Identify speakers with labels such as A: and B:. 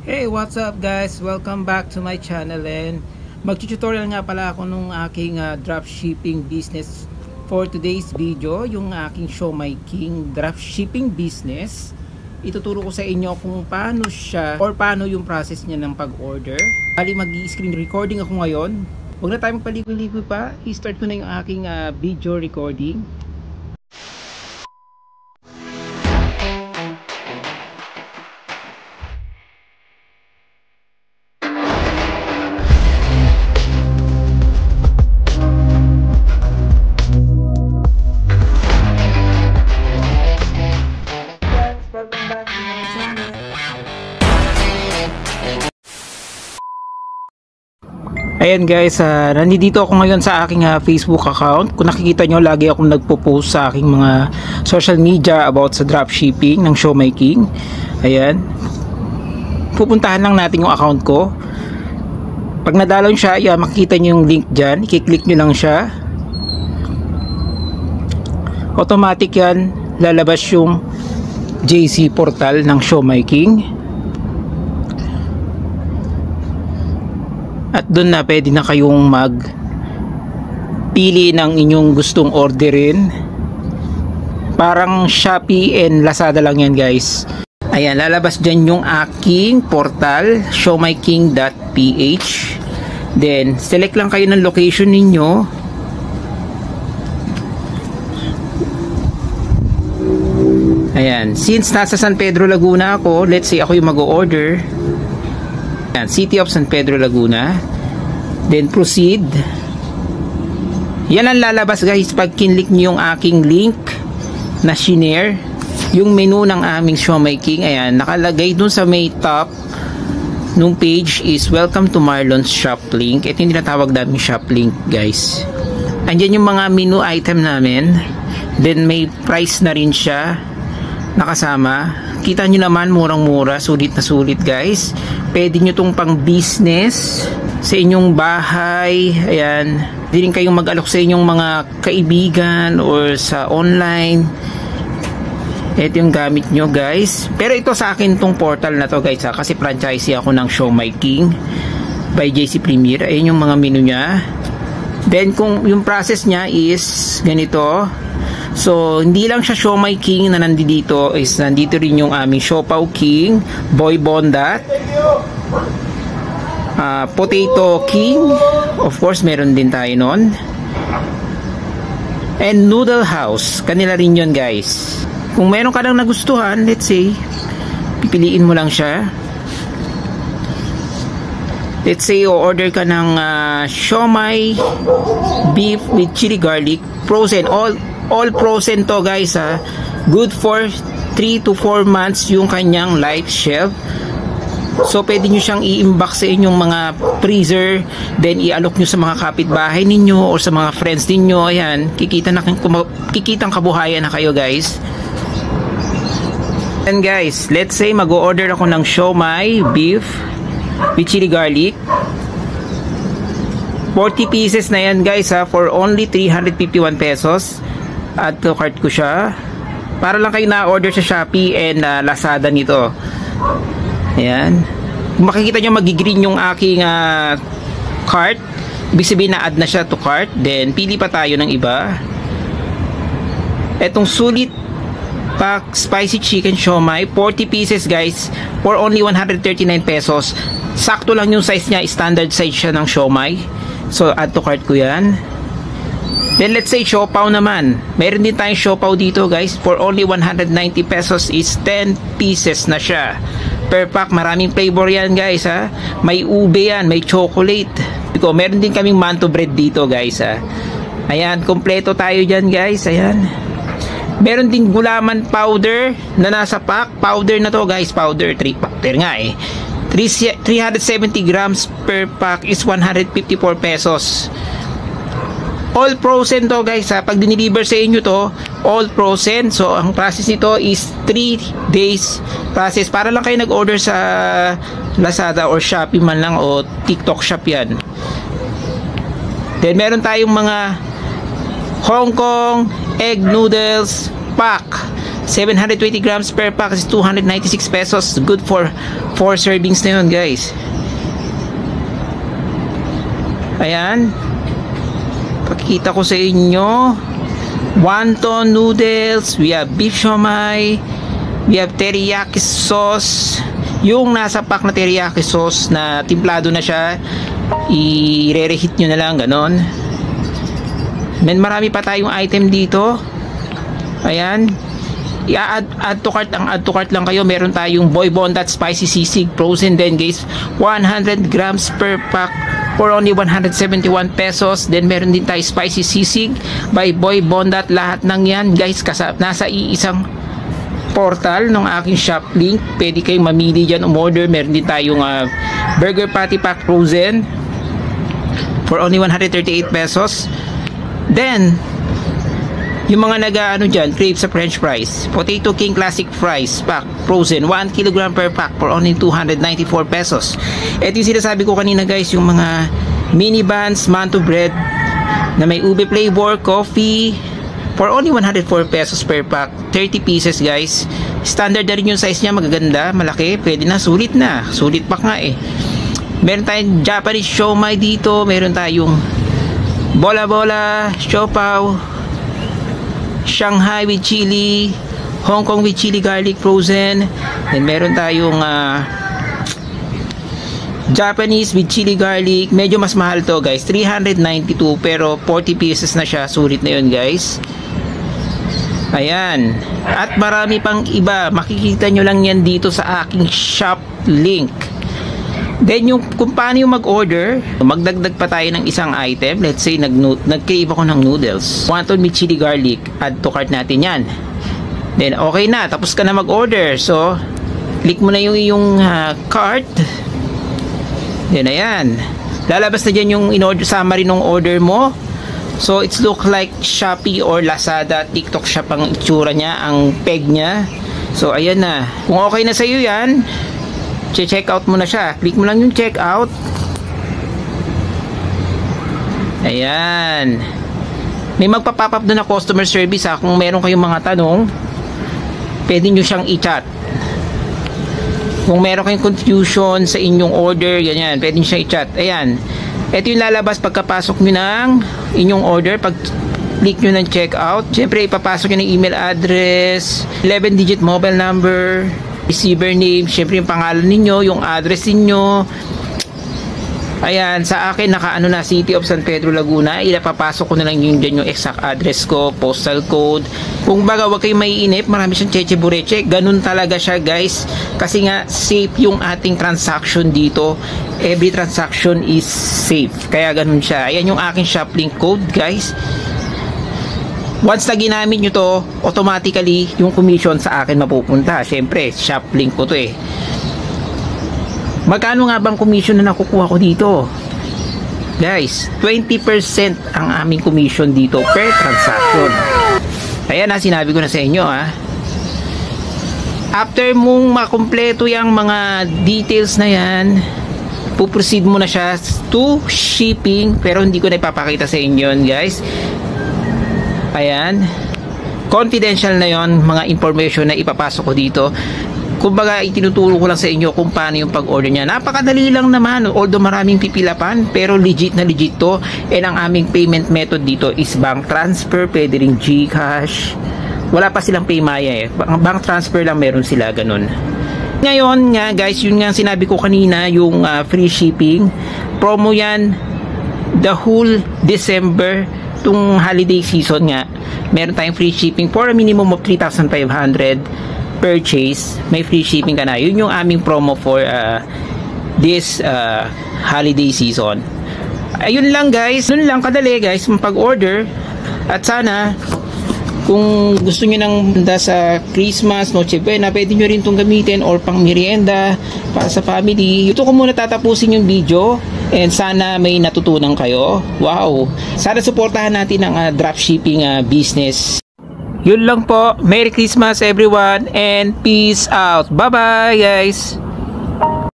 A: Hey, what's up guys? Welcome back to my channel, and mag-tutorial nga pala ako nung aking dropshipping business for today's video, yung aking Siomai King dropshipping business. Ituturo ko sa inyo kung paano siya or paano yung process niya ng pag-order. Bali, mag-i-screen recording ako ngayon. Huwag na tayo magpaligoy-ligoy pa. I-start ko na yung aking video recording. Ayan guys, nandito ako ngayon sa aking Facebook account. Kung nakikita nyo, lagi akong nagpo-post sa aking mga social media about sa dropshipping ng Siomai King. Ayan, pupuntahan lang natin yung account ko. Pag nadalaw siya, ayan, makikita nyo yung link dyan. I-click nyo lang siya. Automatic yan, lalabas yung JC portal ng Siomai King. At doon na pwede na kayong magpili ng inyong gustong orderin. Parang Shopee and Lazada lang yan guys. Ayan, lalabas dyan yung aking portal, siomaiking.ph. Then select lang kayo ng location ninyo. Ayan, since nasa San Pedro Laguna ako, let's say ako yung mag-o-order. Ayan, City of San Pedro Laguna. Then proceed. Yan ang lalabas guys pag kinlik nyo yung aking link na shinare. Yung menu ng aming Siomai King, ayan, nakalagay dun sa may top nung page is welcome to Marlon's shop link. Ito yung tinatawag namin shop link guys. Andyan yung mga menu item namin. Then may price na rin siya nakasama. Kita nyo naman, murang-mura, sulit na sulit guys. Pwede nyo tong pang business sa inyong bahay. Ayan, pwede rin kayong mag-alok sa inyong mga kaibigan or sa online. Ito yung gamit nyo guys. Pero ito sa akin tong portal na to guys kasi franchisee ako ng Siomai King by JC Premier. Ayan yung mga menu nya. Then kung yung process nya is ganito. So, hindi lang siya Siomai King na nandito, is nandito rin yung aming Siopao King, Boy Bondat, Potato King, of course meron din tayo nun, and Noodle House, kanila rin yun guys. Kung meron ka lang nagustuhan, let's say, pipiliin mo lang siya. Let's say, order ka ng Siomai beef with chili garlic, frozen, all frozen to guys good for 3 to 4 months yung kanyang life shelf. So pwede nyo siyang i-imbak sa inyong mga freezer, then i-alok nyo sa mga kapitbahay ninyo or sa mga friends ninyo. Ayan, kikitang kabuhayan na kayo guys. And guys, let's say mag-o-order ako ng Siomai beef with chili garlic. 40 pieces na yan guys for only 351 pesos. Add to cart ko siya. Para lang kayo na-order sa Shopee and Lazada nito. Ayan. Kung makikita nyo magigreen yung aking cart, ibig sabihin na-add na siya to cart. Then pili pa tayo ng iba. Etong sulit pack spicy chicken siomai, 40 pieces guys, for only 139 pesos. Sakto lang yung size niya, standard size siya ng siomai. So add to cart ko yan. Then let's say siopaw naman. Meron din tayong siopaw dito guys. For only 190 pesos is 10 pieces na siya. Per pack, maraming flavor yan guys May ube yan, may chocolate. Meron din kaming manto bread dito guys Ayan, kompleto tayo dyan guys. Ayan. Meron din gulaman powder na nasa pack. Powder na to guys, powder 3 powder nga 370 grams per pack is 154 pesos. All frozen to guys pag diniliver sa inyo to, all frozen. So ang process nito is 3 days process. Para lang kayo nag-order sa Lazada or Shopee man lang o TikTok shop yan. Then meron tayong mga Hong Kong egg noodles pack, 720 grams per pack is 296 pesos. Good for 4 servings na yun, guys. Ayan. Pakikita ko sa inyo. Wonton noodles. We have beef siomai. We have teriyaki sauce. Yung nasa pack na teriyaki sauce na timplado na siya, i-re-reheat nyo na lang, ganon. Then marami pa tayong item dito. Ayan. I-add to cart, ang add to cart lang kayo. Meron tayong Boy Bondat spicy sisig frozen din, guys. 100 grams per pack for only 171 pesos. Then meron din tayo spicy sisig by Boy Bondat. Lahat ng yan, guys, nasa iisang portal ng aking shop link. Pwede kayong mamili dyan, umorder. Meron din tayong burger patty pack frozen for only 138 pesos. Then yung mga nag-ano dyan, crave sa french fries, Potato King classic fries pack frozen 1 kg per pack for only 294 pesos. Ito yung sinasabi ko kanina, guys, yung mga mini buns manto bread na may ube flavor, coffee for only 104 pesos per pack. 30 pieces, guys. Standard na rin yung size niya, magaganda, malaki, pwede na, sulit na. Sulit pa nga eh. Meron tayong Japanese siomai dito, meron tayong bola bola, siopaw, Shanghai with chili, Hong Kong with chili garlic frozen. Then meron tayong Japanese with chili garlic. Medyo mas mahal to, guys, 392, pero 40 pieces na siya, sulit na yun, guys. Ayan. At marami pang iba. Makikita nyo lang yan dito sa aking shop link. Then yung kung paano yung mag-order, magdagdag pa tayo ng isang item. Let's say nag-crave ako ng noodles, wonton with chili garlic, add to cart natin yan. Then okay na, tapos ka na mag-order. So click mo na yung cart. Then ayan, lalabas na dyan yung in-order summary ng order mo. So it's look like Shopee or Lazada, TikTok shop ang itsura niya, ang peg niya. So ayan na. Kung okay na sa iyo yan, check out mo na siya. Click mo lang yung check out. Ayan. May magpa-pop up doon na customer service ha. Kung meron kayong mga tanong, pwede nyo siyang i-chat. Kung meron kayong confusion sa inyong order, ganyan, pwede nyo siyang i-chat. Ayan. Ito yung lalabas pagkapasok nyo ng inyong order. Pag click nyo ng check out, syempre ipapasok nyo ng email address, 11-digit mobile number, receiver name, syempre yung pangalan ninyo, yung address ninyo. Ayan, sa akin nakaano na, City of San Pedro, Laguna. Ilapapasok ko na lang yung dyan yung exact address ko, postal code. Kung baga, wag kayong maiinip, marami siyang cheche bureche. Ganun talaga siya, guys. Kasi nga, safe yung ating transaction dito. Every transaction is safe. Kaya ganun siya. Ayan yung aking shop link code, guys. Once na ginamit nyo to, automatically yung commission sa akin mapupunta. Syempre, shop link ko to eh. Magkano nga bang commission na nakukuha ko dito? Guys, 20% ang aming commission dito per transaction. Ayan na, sinabi ko na sa inyo ha. After mong makumpleto yung mga details na yan, puproceed mo na siya to shipping, pero hindi ko na ipapakita sa inyo yun, guys. Ayan, confidential na yon, mga information na ipapasok ko dito. Kumbaga, itinuturo ko lang sa inyo kung paano yung pag-order niya. Napakadali lang naman, although maraming pipilapan, pero legit na legit to. And ang aming payment method dito is bank transfer, pwede rin GCash. Wala pa silang Paymaya eh. Bank transfer lang meron sila, ganun. Ngayon nga guys, yun nga sinabi ko kanina, yung free shipping. Promo yan, the whole December, tung holiday season nga. Meron tayong free shipping for a minimum of 3,500 purchase, may free shipping ka na. Yun yung aming promo for this holiday season. Ayun lang guys, nun lang kadali guys pag-order. At sana kung gusto nyo nang sa Christmas, Noche Buena, pwede nyo rin itong gamitin or pang merienda para sa family. Ito ko muna tatapusin yung video and sana may natutunan kayo. Wow! Sana suportahan natin ang dropshipping business. Yun lang po. Merry Christmas everyone and peace out. Bye bye guys.